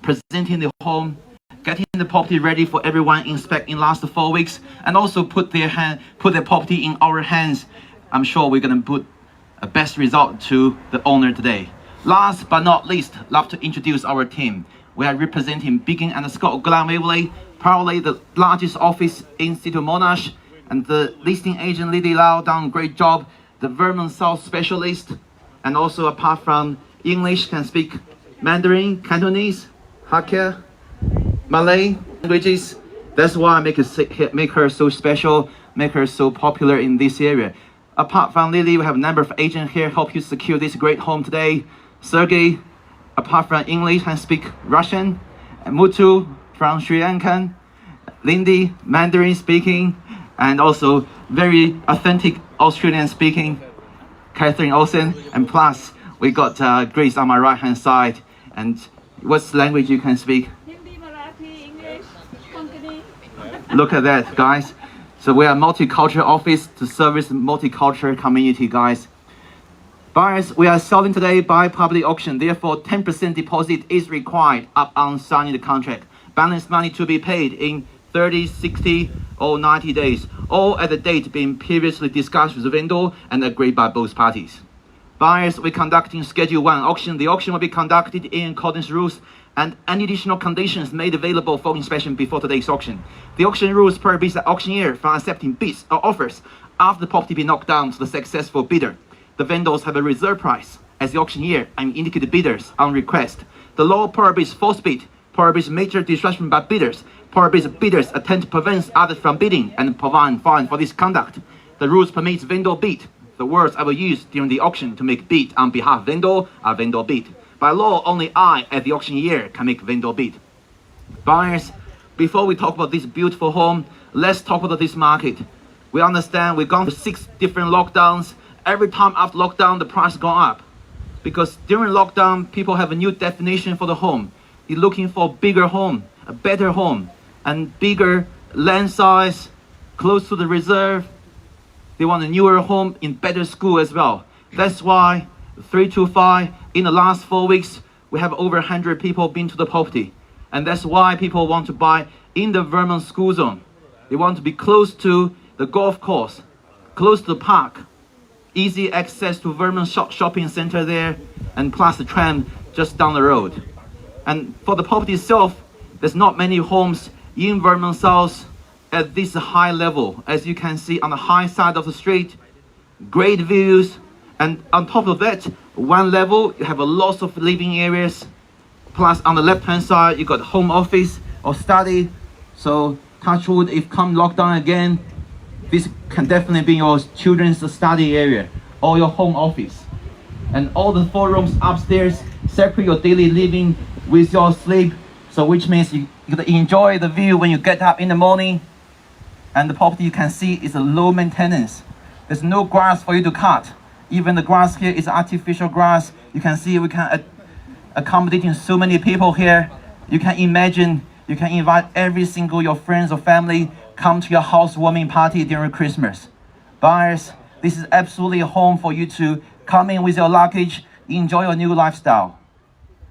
presenting the home, getting the property ready for everyone to inspect in last 4 weeks, and also put their property in our hands. I'm sure we're gonna put a best result to the owner today. Last but not least, love to introduce our team. We are representing Biggin and Scott Glen Waverley, probably the largest office in City of Monash, and the listing agent Liaw done a great job. The Vermont South specialist, and also apart from English, can speak Mandarin, Cantonese, Hakka, Malay languages. That's why I make her so special, make her so popular in this area. Apart from Lily, we have a number of agents here help you secure this great home today. Sergey, apart from English, can speak Russian. Mutu from Sri Lankan. Lindy, Mandarin speaking, and also very authentic Australian speaking, Catherine Olsen. And plus, we got Grace on my right hand side. And what's the language you can speak? Hindi, Marathi, English, Konkani. Look at that, guys. So we are a multicultural office to service the multicultural community, guys. Buyers, we are selling today by public auction. Therefore, 10% deposit is required up on signing the contract. Balance money to be paid in 30, 60, or 90 days, all at the date being previously discussed with the vendor and agreed by both parties. Buyers, we're conducting Schedule 1 auction. The auction will be conducted in accordance rules and any additional conditions made available for inspection before today's auction. The auction rules prohibits the auctioneer from accepting bids or offers after the property be knocked down to the successful bidder. The vendors have a reserve price as the auctioneer and indicate the bidders on request. The law prohibits false bid, prohibits major disruption by bidders, prohibits bidders attempt to prevent others from bidding, and provide fine for this conduct. The rules permit vendor bid. The words I will use during the auction to make bid on behalf of vendor are vendor bid. By law, only I, as the auctioneer, can make vendor bid. Buyers, before we talk about this beautiful home, let's talk about this market. We understand we've gone through 6 different lockdowns. Every time after lockdown, the price has gone up. Because during lockdown, people have a new definition for the home. They're looking for a bigger home, a better home, and bigger land size, close to the reserve. They want a newer home in better school as well. That's why 325, in the last 4 weeks, we have over 100 people been to the property. And that's why people want to buy in the Vermont school zone. They want to be close to the golf course, close to the park, easy access to Vermont shopping center there, and plus the tram just down the road. And for the property itself, there's not many homes in Vermont South at this high level. As you can see on the high side of the street, great views. And on top of that, one level, you have a lot of living areas. Plus on the left-hand side, you got home office or study. So touch wood, if come lockdown again, this can definitely be your children's study area or your home office. And all the 4 rooms upstairs separate your daily living with your sleep. So which means you enjoy the view when you get up in the morning. And the property you can see is a low maintenance. There's no grass for you to cut. Even the grass here is artificial grass. You can see we can accommodating so many people here. You can imagine, you can invite every single your friends or family come to your housewarming party during Christmas. Buyers, this is absolutely a home for you to come in with your luggage, enjoy your new lifestyle.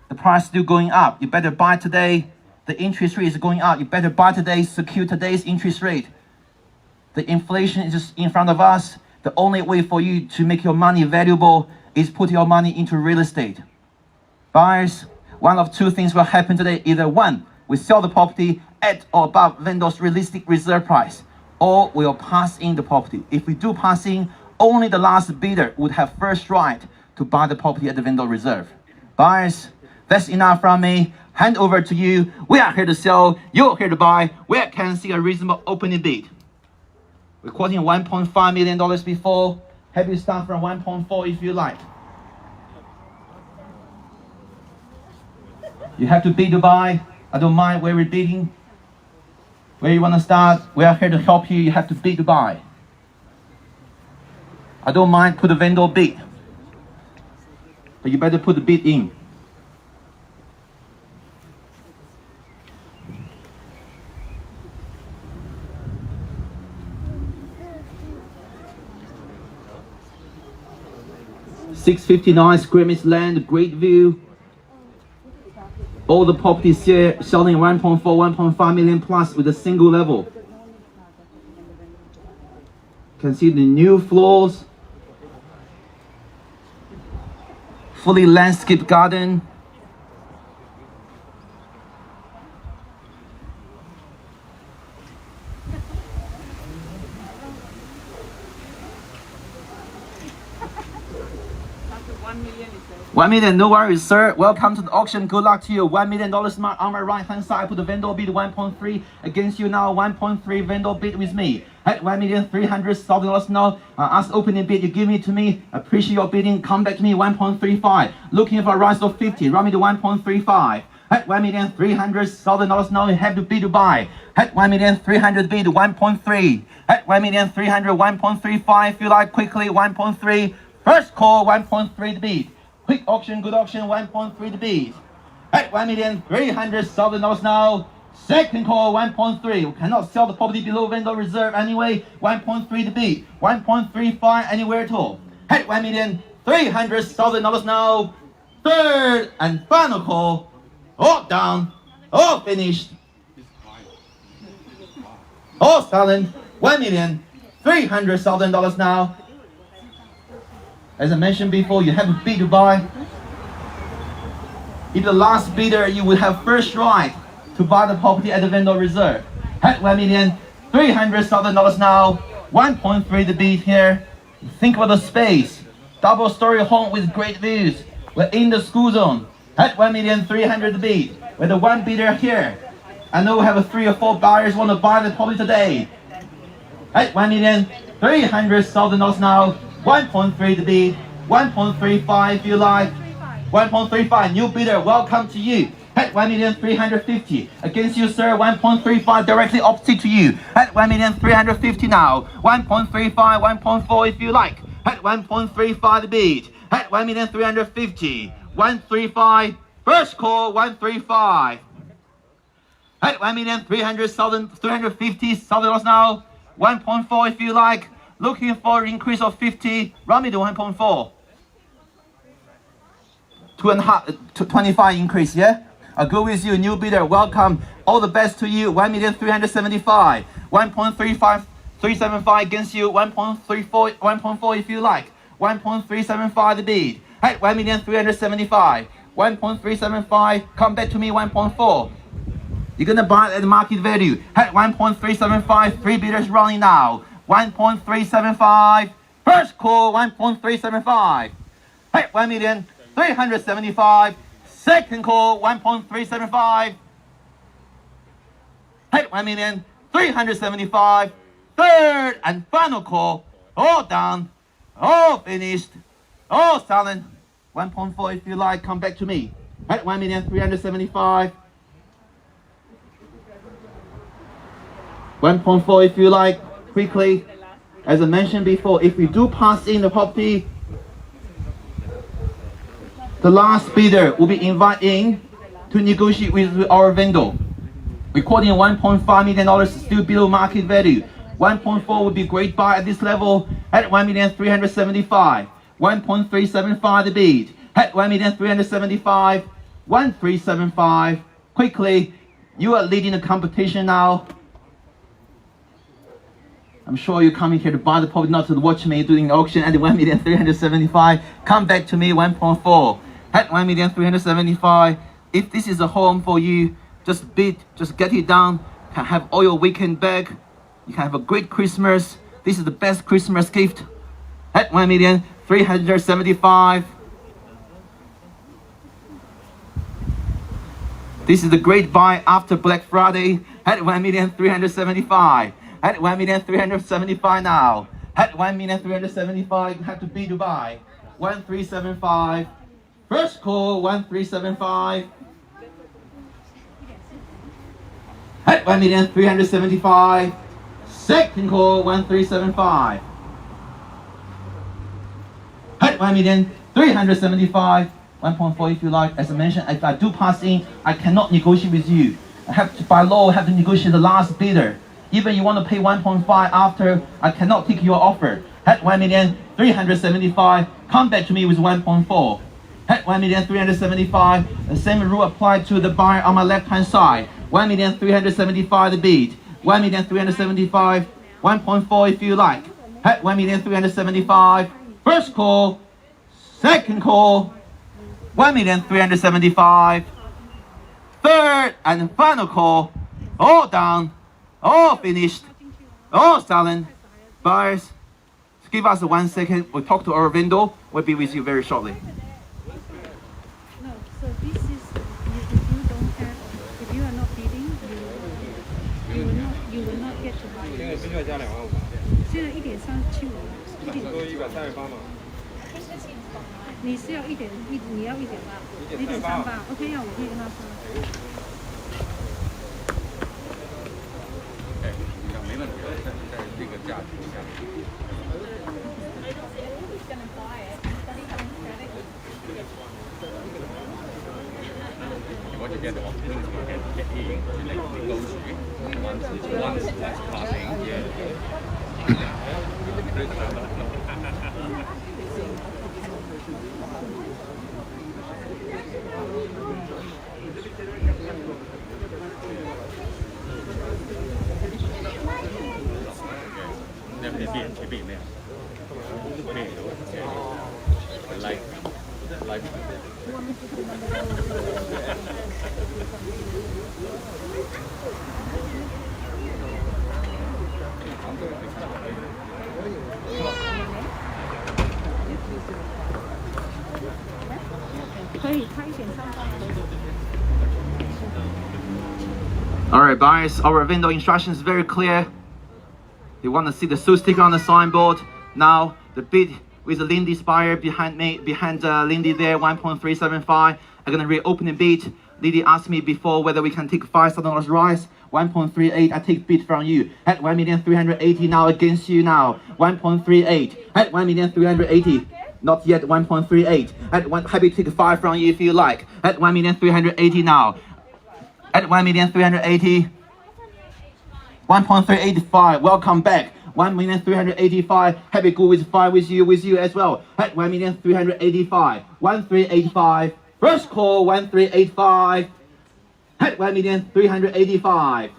The price is still going up. You better buy today. The interest rate is going up. You better buy today, secure today's interest rate. The inflation is just in front of us. The only way for you to make your money valuable is put your money into real estate. Buyers, one of 2 things will happen today. Either 1, we sell the property at or above vendor's realistic reserve price, or we'll pass in the property. If we do pass in, only the last bidder would have first right to buy the property at the vendor reserve. Buyers, that's enough from me. Hand over to you. We are here to sell. You're here to buy. We can see a reasonable opening bid. We're quoting $1.5 million before. Happy to start from 1.4 if you like. You have to bid to buy. I don't mind where we're bidding. Where you want to start, we are here to help you. You have to bid to buy. I don't mind put the vendor bid. But you better put the bid in. $659 square meters land, great view. All the properties here selling 1.4, 1.5 million plus with a single level. You can see the new floors, fully landscaped garden. $1 million, no worries, sir. Welcome to the auction. Good luck to you. $1 million mark on my right hand side. Put the vendor bid 1.3 against you now. 1.3 vendor bid with me. At $1,300,000 now. Ask opening bid you give me to me. Appreciate your bidding. Come back to me 1.35. Looking for a rise of 50. Run me to 1.35. At $1,300,000 now. You have to bid to buy. At $1,300,000 bid 1.3. At $1,300,000 1.35. If you like quickly 1.3. First call 1.3 to bid. Quick auction, good auction, 1.3 to bid. At $1,300,000 now. Second call, 1.3. We cannot sell the property below vendor reserve anyway. 1.3 to bid. 1.35 anywhere at all. At $1,300,000 now. Third and final call. All down. All finished. All selling. $1,300,000 now. As I mentioned before, you have a bid to buy. If the last bidder, you will have first right to buy the property at the vendor reserve. At $1,300,000 now. 1.3 the bid here. Think about the space. Double-story home with great views. We're in the school zone. At $1,300,000 the bid. We're the one bidder here. I know we have 3 or 4 buyers want to buy the property today. At $1,300,000 now. 1.3 the bid, 1.35 if you like, 1.35 new bidder, welcome to you. At $1,350,000 against you, sir. 1.35 directly opposite to you. At $1,350,000 now. 1.35, 1.4 if you like. At 1.35 the bid. At $1,350,000, 135. First call 135. At $1,350,000 now. 1.4 if you like. Looking for an increase of 50, run me to 1.4. 25 increase, yeah? I'll go with you, new bidder, welcome. All the best to you, $1,375,000. 1.35, 375 against you, 1.34, 1.4 if you like. 1.375 the bid. At $1,375,000. 1.375, come back to me, 1.4. You're gonna buy it at the market value. At 1.375, 3 bidders running now. 1.375. First call 1.375. Hey, 1,375,000. Second call 1.375. Hey, 1,375,000. Third and final call. All done. All finished. All selling. 1.4 if you like. Come back to me. At 1,375,000. 1.4 if you like. Quickly, as I mentioned before, if we do pass in the property, the last bidder will be invited in to negotiate with our vendor. We're quoting $1.5 million, still below market value. 1.4 would be great buy at this level. At 1,375,000. 1.375 the bid. At 1,375,000. 1.375. Quickly, you are leading the competition now. I'm sure you're coming here to buy the property, not to watch me doing the auction at 1,375,000. Come back to me, 1.4. At 1,375,000. If this is a home for you, just bid, just get it done. You can have all your weekend back. You can have a great Christmas. This is the best Christmas gift. At 1,375,000. This is the great buy after Black Friday. At 1,375,000. At 1,375,000 now. At 1,375,000, you have to bid to buy. 1,375. First call 1,375. At 1,375,000. Second call 1,375. At 1,375,000. 1.4 if you like. As I mentioned, if I do pass in, I cannot negotiate with you. I have to, by law, have to negotiate the last bidder. Even you want to pay 1.5 after, I cannot take your offer. At 1,375,000, come back to me with 1.4. at 1,375,000. The same rule applied to the buyer on my left hand side. 1,375,000 the bid. 1,375,000, 1.4 if you like. At 1,375,000. First call, second call, 1,375,000. Third and final call. All done, all finished, all selling. Buyers, give us 1 second. We'll talk to our vendor. We'll be with you very shortly. No, so this is if you don't have, if you are not bidding, you will not get to buy. 现在1.37，你是要你要1.38 ，OK 呀，我可以跟他说。没问题，在这个价钱下。What you get the opportunity to get in to negotiate once that's passing, yeah. Alright buyers, our window instruction is very clear. You want to see the Sue sticker on the signboard. Now the bid with the Lindy's buyer behind Lindy there, 1.375. I'm gonna reopen the bid. Lindy asked me before whether we can take $5,000 rise. 1.38, I take bid from you at 1,380,000 now against you now. 1.38 at 1,380,000. Not yet 1.38. At happy to take 5 from you if you like. At 1,380,000 now. At 1,380,000. 1.385. Welcome back. 1,385,000. Happy go with 5 with you as well. At 1,385,000. 1,385. First call 1,385. At 1,385,000.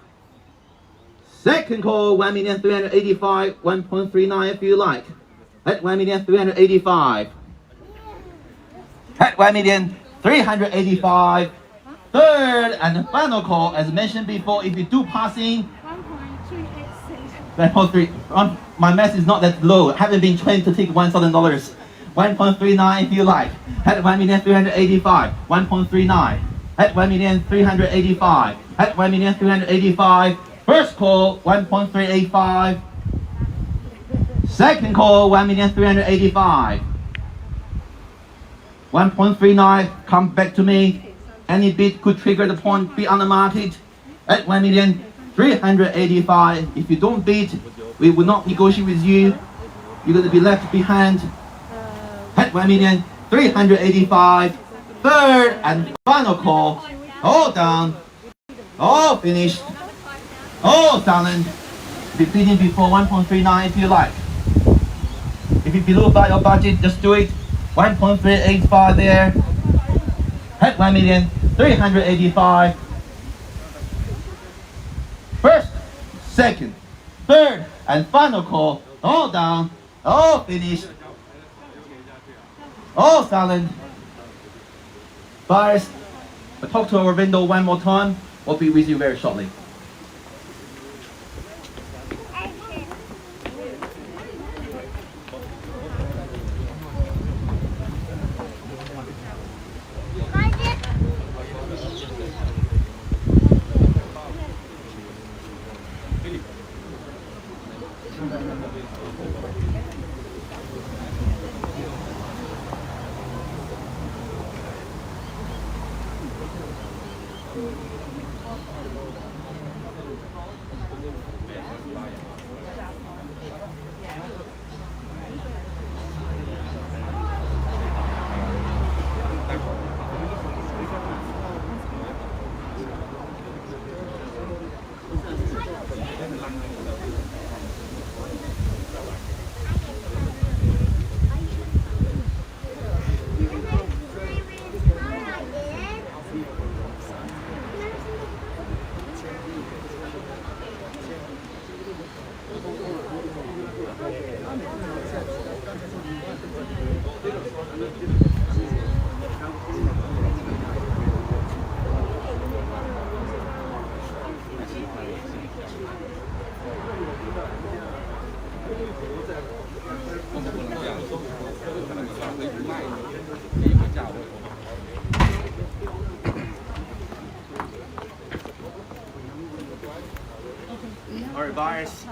Second call 1,385,000. 1.39 if you like. At 1,385,000. At 1,385,000. Third and final call, as mentioned before, if you do passing. 1.3. My math is not that low. I haven't been trained to take $1,000. 1.39 if you like. At 1,385,000. 1.39. At 1,385,000. At 1,385,000. First call 1.385. Second call 1,385,000. 1.39. Come back to me. Any bid could trigger the point be on the market. At 1,385,000. If you don't bid, we will not negotiate with you. You're going to be left behind. At 1,385,000. Third and final call. All done. All finished. All done. Be bidding before 1.39 if you like. If you're below your budget, just do it. 1.385 there. At 1,385,000. First, second, third, and final call. All down, all finished, all silent. Buyers, I'll talk to our window one more time. We'll be with you very shortly. Alright, buyers.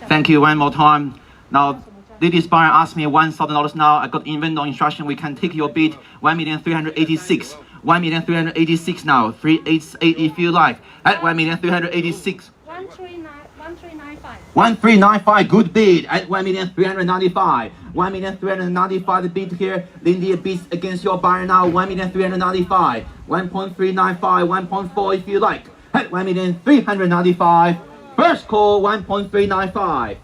Thank you one more time. Now, ladies buyer asked me $1,000 now. I got inventor instruction. We can take your bid 1,386,000. 1,386,000 now. 388 if you like. At 1,386,000. 1395. 1395, good bid at 1,395,000. 1,395,000 the bid here. Lindy bids against your buyer now. 1,395,000. 1.395, 1.4 if you like. At 1,395,000. First call 1.395.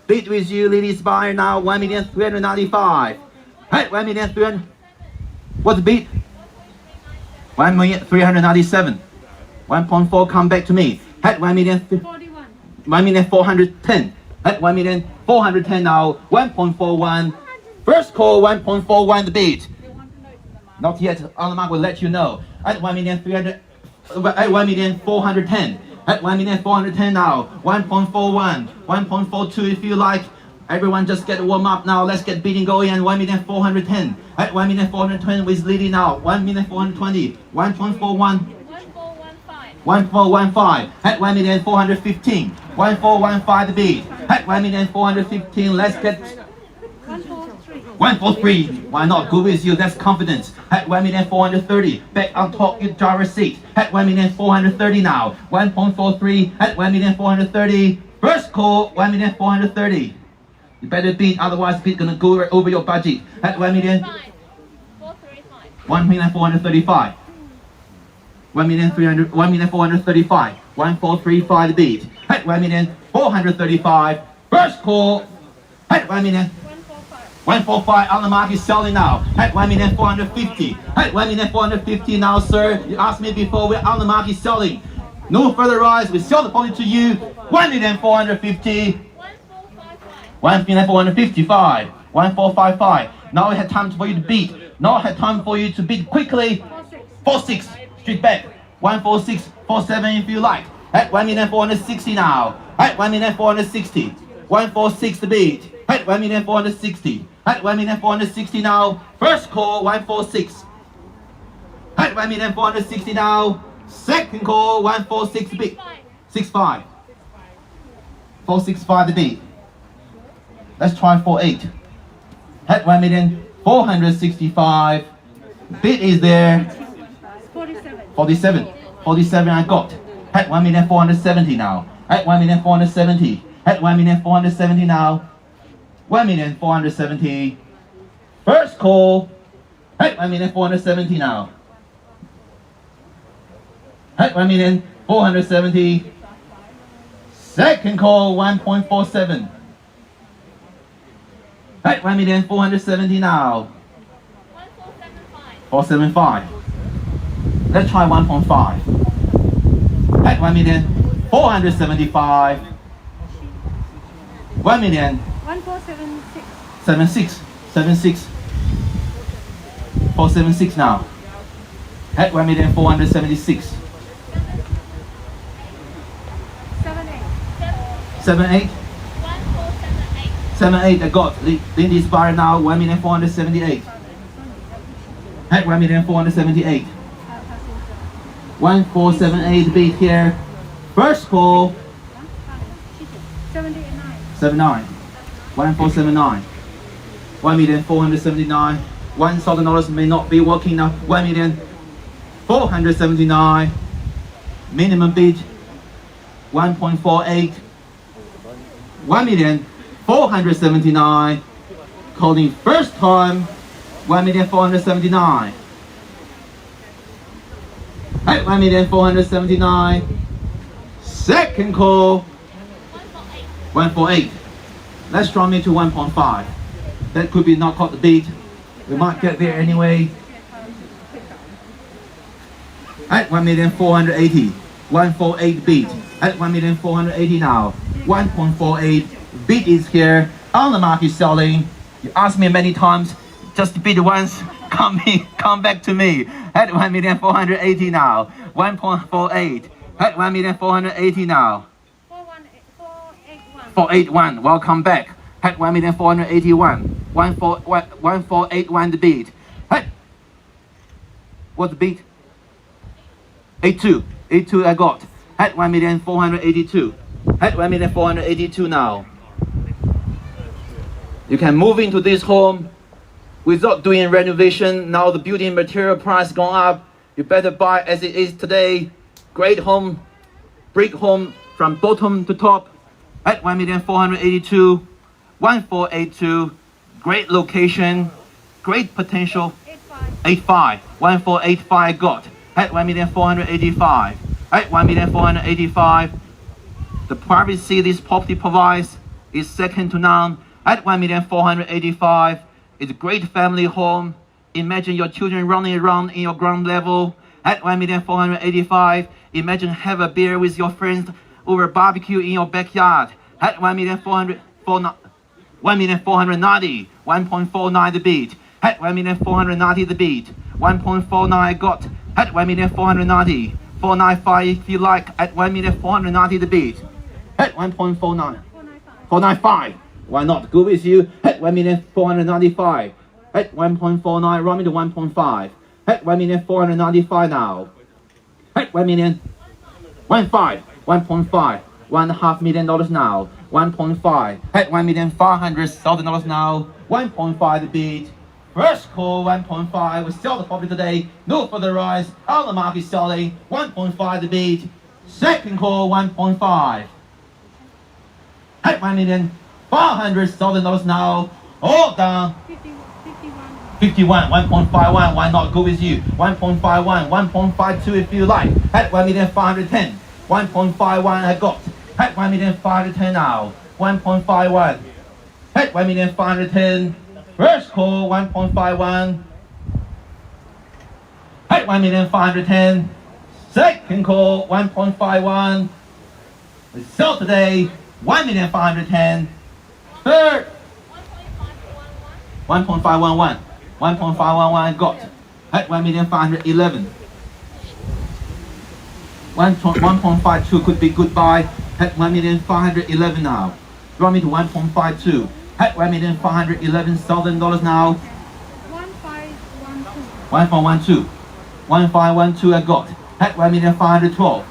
Bid with you, ladies buyer now. 1,395,000. At 1,300,000. What's the bid? 1,397,000. 1.4 come back to me. At 1,410,000. At 1,410,000 now. 1.41. First call 1.41 the bid. Not yet. On the mark will let you know. At 1,300,000. At 1,410,000. At 1,410,000 now. 1.41. 1.42 if you like. Everyone just get warm up now. Let's get bidding going. And 1,410,000. At 1,420,000 with Lily now. 1,420,000. 1.41. 1415 at 1,415,000. 1415 the bid. At 1,415,000. Let's get 143. Why not? Go with you. That's confidence. At 1,430,000. Back on top your driver's seat. At 1,430,000 now. 1.43 at 1,430,000. First call 1,430,000. You better bid, otherwise bid gonna go over your budget. At 1,435,000. 1,435,000. 1,435 the bid. At 1,435,000. First call at 1,145 on the market selling now. At 1,450,000. At 1,450,000 now, sir. You asked me before, we're on the market selling. No further rise. We sell the property to you. 1,450,000. 1,455,000. 1,455. Now we have time for you to bid. Now I have time for you to bid quickly. 46. Straight back. 146, 47 if you like. At 1,460,000 now. At 1,460,000. 146 the bid. At 1,460,000. At 1,460,000 now. First call 146. At 1,460,000 now. Second call 146 the bid. 65. 465 the bid. Let's try 48. At 1,465,000. Bid is there. 47. 47 I got. At 1,470,000 now. At 1,470,000. At 1,470,000 now. 1,470,000. First call. At 1,470,000 now. At 1,470,000. Second call 1.47. At 1,470,000 now. 475. Let's try 1.5. At 1,475,000. 1476. 76. 476 now. At 1,476,000. 78. 78 I got. Lindy's buyer now 1,478,000. At 1,478,000. 1478 bid here. First call 79. 1479. 1,479,000. $1,000 may not be working now. 1,479,000. Minimum bid 1.48. 1,479,000. Calling first time 1,479,000. At 1,479,000. Second call 148. Let's draw me to 1.5. That could be not caught the bid. We might get there anyway. At 1,480,000. 148 bid. At 1,480,000 now. 1.48 bid is here. On the market selling. You asked me many times. Just bid once. Come back to me. At 1,480,000 now. 1.48. At 1,480,000 now. 481. Welcome back. At 1,481,000. 1,481 the bid. Hey, what's the bid? 82. 82 I got. At 1,482,000. At 1,482,000 now. You can move into this home without doing renovation. Now the building material price gone up. You better buy as it is today. Great home, brick home from bottom to top at 1,482,000, 1,482. Great location, great potential. 85, 1,485 got at 1,485. At 1,485. The privacy this property provides is second to none. At 1,485, it's a great family home. Imagine your children running around in your ground level. At 1,485, imagine have a beer with your friends over a barbecue in your backyard. At 1,490, 1.49 the bid. At 1,490 the bid. 1.49 got. At 1,490, 495 if you like. At 1,490 the bid. At 1.49, 495. Why not? Go with you. At 1,495. At 1.49, run me to 1.5. At 1,495 now. At 1,000,000, 1.5, 1.5, $1.5 million now. 1.5. At $1,500,000 now. 1.5 the bid. First call 1.5. We sell the property today. No further rise. On the market selling 1.5 the bid. Second call 1.5. At $1,500,000 now. All down. 51, 1.51. Why not go with you? 1.51, 1.52 if you like. At 1,510. 1.51 I got. At 1,510 now. 1.51. At 1,510. First call 1.51. At 1,510. Second call 1.51. We sell today 1,510. Third 1.511. 1.511 got at 1,511. 1.52 could be goodbye at 1,511 now. Draw me to 1.52 at $1,511,000 now. 1512. 1512 I got at 1,512.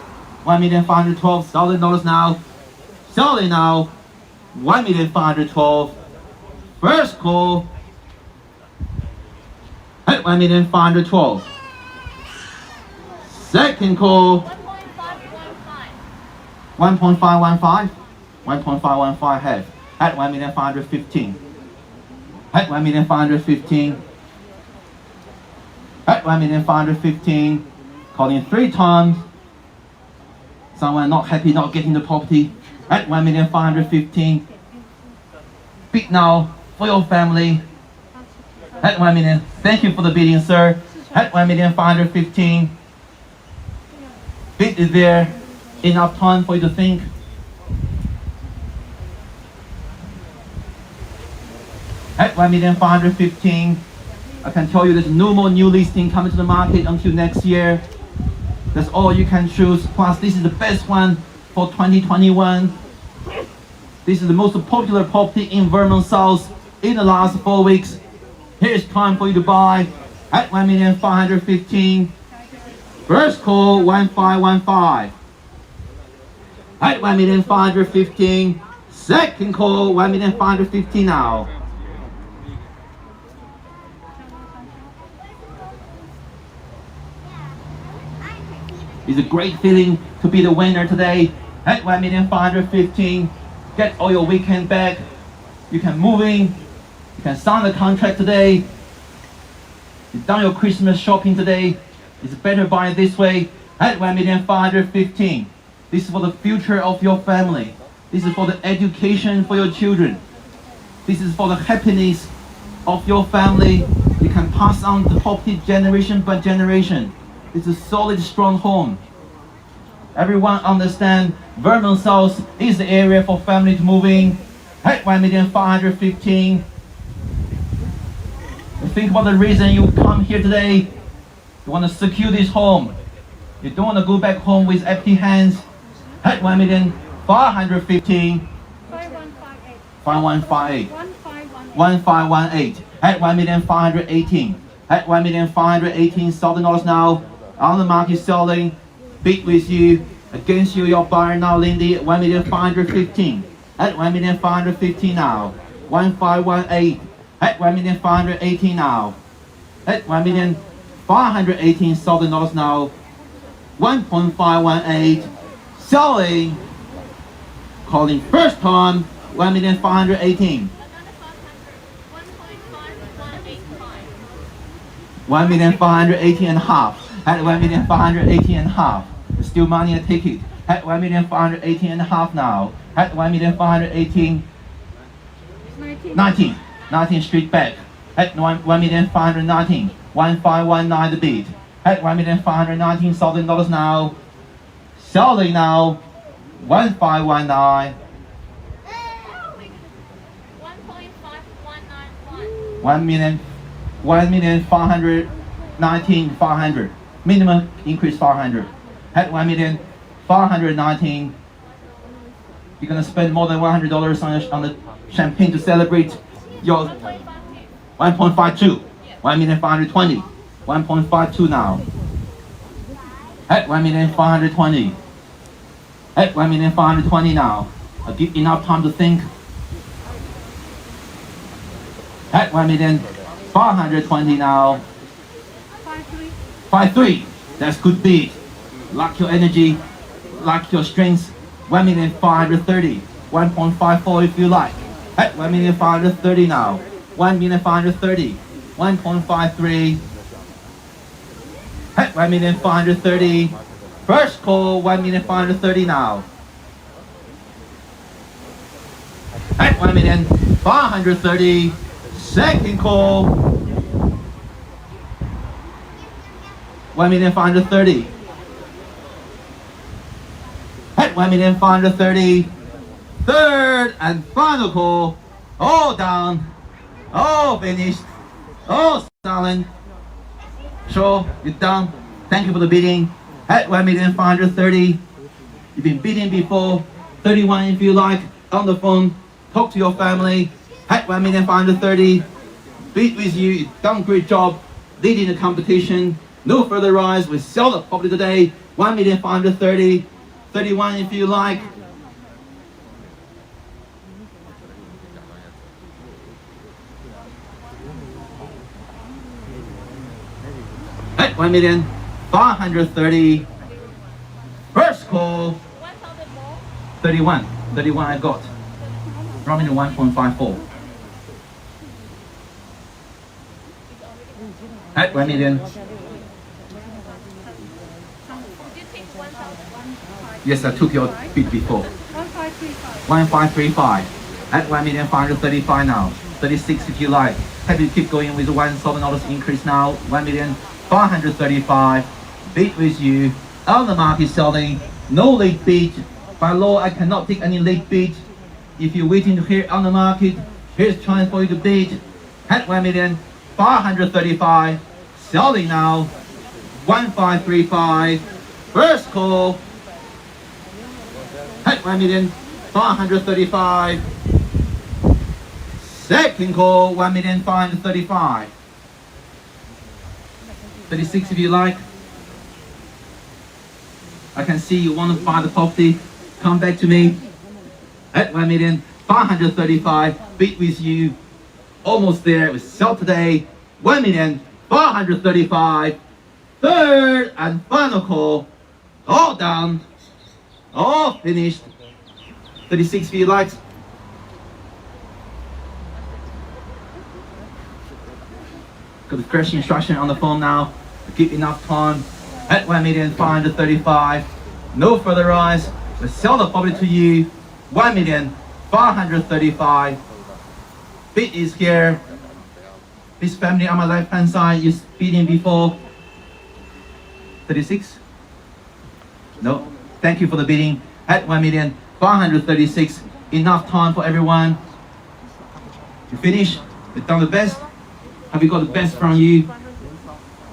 $1,512,000 now. Selling now. 1,512. First call at 1,512. Second call 1.515. 1.515 half at 1,515. At 1,515. At 1,515. Calling 3 times. Someone not happy not getting the property at 1,515. Bid now for your family at 1 million. Thank you for the bidding, sir. At 1,515. Bid is there. Enough time for you to think. At 1,515. I can tell you there's no more new listing coming to the market until next year. That's all you can choose. Plus, this is the best one for 2021. This is the most popular property in Vermont South in the last 4 weeks. Here's time for you to buy at 1,515. First call 1515. At 1,515. Second call 1,515 now. It's a great feeling to be the winner today at 1,515. Get all your weekend back. You can move in. You can sign the contract today. You've done your Christmas shopping today. It's better buy this way at 1,515. This is for the future of your family. This is for the education for your children. This is for the happiness of your family. You can pass on the property generation by generation. It's a solid, strong home. Everyone understand Vermont South is the area for family to move in at 1,515. Think about the reason you come here today. You want to secure this home. You don't want to go back home with empty hands at 1,515. 5158. 1518 at 1,518. At $1,518,000 now. On the market selling. Bid with you Against you, your buyer now, Lindy, 1,515,000. At 1,515,000 now. 1518. At 1,518,000 now. At 1,518,000 dollars now. 1.518. Selling. Calling first time. 1,518,000. 1,518,000 and a half. At 1,518,000 and a half. Still money a ticket. At 1,518,000 and a half now. At 1,518,000. 19. 19 straight back. At 1,519,000. 1519 the bid. At 1,519,000 dollars now. Selling now. 1519. 1,519,500. Minimum increase 500. At 1,519,000. You're gonna spend more than $100 on the champagne to celebrate your 1.52. 1,520,000. 1.52 now. At 1,520,000. At 1,520,000 now. I'll give enough time to think. At 1,520,000 now. 5.3. That's good bid. Like your energy, like your strength. 1,530,000. 1.54 if you like. At 1,530,000 now. 1,530,000. 1.53. At 1,530,000. First call 1,530,000 now. At 1,530,000. Second call 1,530,000. At 1,530,000. Third and final call. All down. All finished. All silent. Sure, you're done. Thank you for the bidding. At 1,530,000. You've been bidding before. 31 if you like. On the phone. Talk to your family. At 1,530,000. Bid with you. You've done a great job. Leading the competition. No further rise. We sell the property today. 1,530,000. 31 if you like. At 1,530,000. First call. 31. 31 I got. Dropping to 1.54. At 1 million. Yes, I took your bid before. 1535. At 1,535,000 now. 36 if you like. Happy to keep going with $1,000 increase now. 1,535,000. Bid with you. On the market selling. No late bid. By law, I cannot take any late bid. If you're waiting to hear on the market, here's a chance for you to bid. At 1,535,000. Selling now. 1,535,000. First call. At 1,535,000. Second call, 1,535,000. 36 if you like. I can see you want to buy the property. Come back to me. At 1,535,000. Bid with you. Almost there. We sell today. 1,535,000. Third and final call. All done. All finished. 36 if you like. Got the crash instruction on the phone now. Give enough time. At 1,535,000. No further rise. We sell the property to you. 1,535,000. Bid is here. This family on my left hand side is bidding before. 36? No. Thank you for the bidding. At 1,536,000. Enough time for everyone. You finish? You've done the best. Have you got the best from you?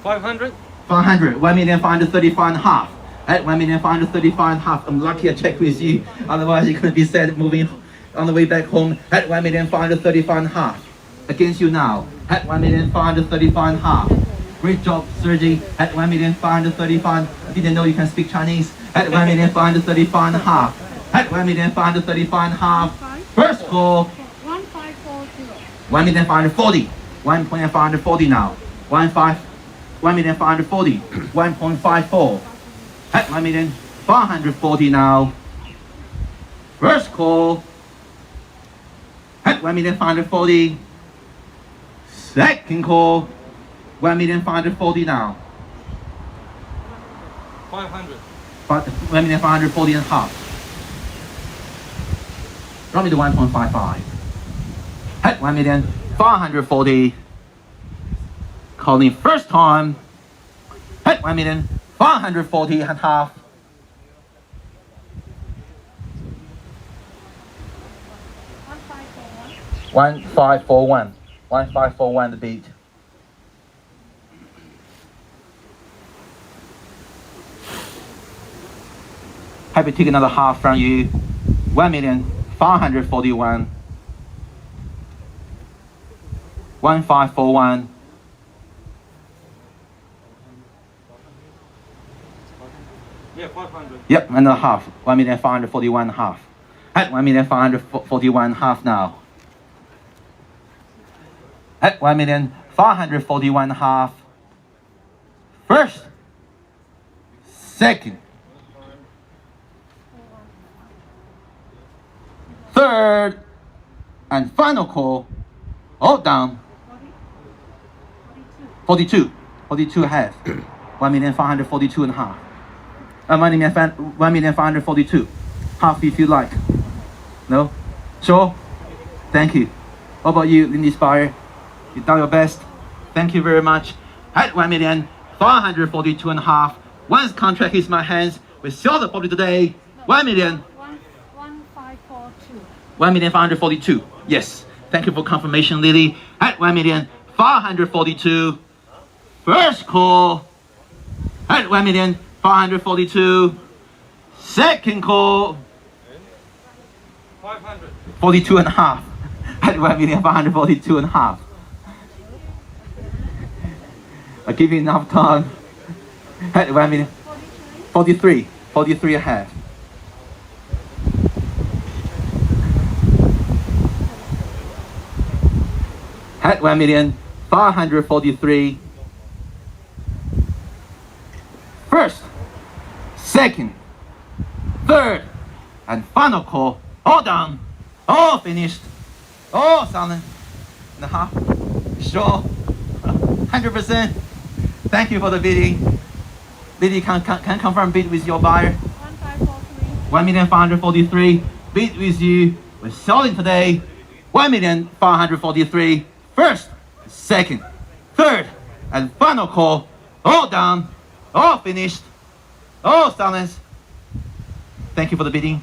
500. 500. 1,535,500. At 1,535,500. I'm lucky I checked with you. Otherwise, you're going to be sad moving on the way back home. At 1,535,500. Against you now. At 1,535,500. Great job, Sergi. At 1,535,000. I didn't know you can speak Chinese. At 1,535,500. At 1,535,500. First call. 1540. 1,540. 1,540 now. 1,540. 1.54. At 1,540 now. First call. At 1,540. Second call. 1,540 now. 500. 1,540 and a half. Drop me to 1.55. At 1,540. Calling first time. At 1,540 and a half. 1541. 1541 the beat. Happy to take another half from you. 1,541. 1541. Yeah, 500. Yep, another half. 1,541 and a half. At 1,541 and a half now. At 1,541 and a half. First. Second. Third. And final call. All down. 42. 42 half. 1,542 and a half. 1,542. Half if you like. No? Sure? Thank you. What about you, Lindy Spire? You've done your best. Thank you very much. At 1,542 and a half. Once contract hits my hands, we sell the property today. 1542. 1,542. Yes. Thank you for confirmation, Lily. At 1,542. First call. At 1,542. Second call. 500. 42 and a half. At 1,542 and a half. I'll give you enough time. At 1,043. 43 and a half. At 1,543. First, second, third, and final call. All done. All finished. All silent. And a half. Sure. 100%. Thank you for the bidding. Bidding can confirm bid with your buyer. 1543. 1,543. Bid with you. We're selling today. 1,543. First, second, third, and final call. All done. All finished. All silence. Thank you for the bidding.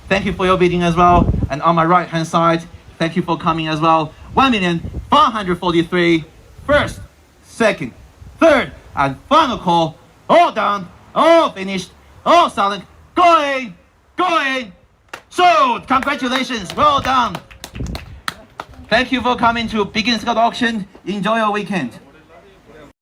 Thank you for your bidding as well. And on my right hand side, thank you for coming as well. 1,543. First, second, third, and final call. All done. All finished. All silent. Going. Going. Sold. Congratulations. Well done. Thank you for coming to Biggin Scout Auction. Enjoy your weekend.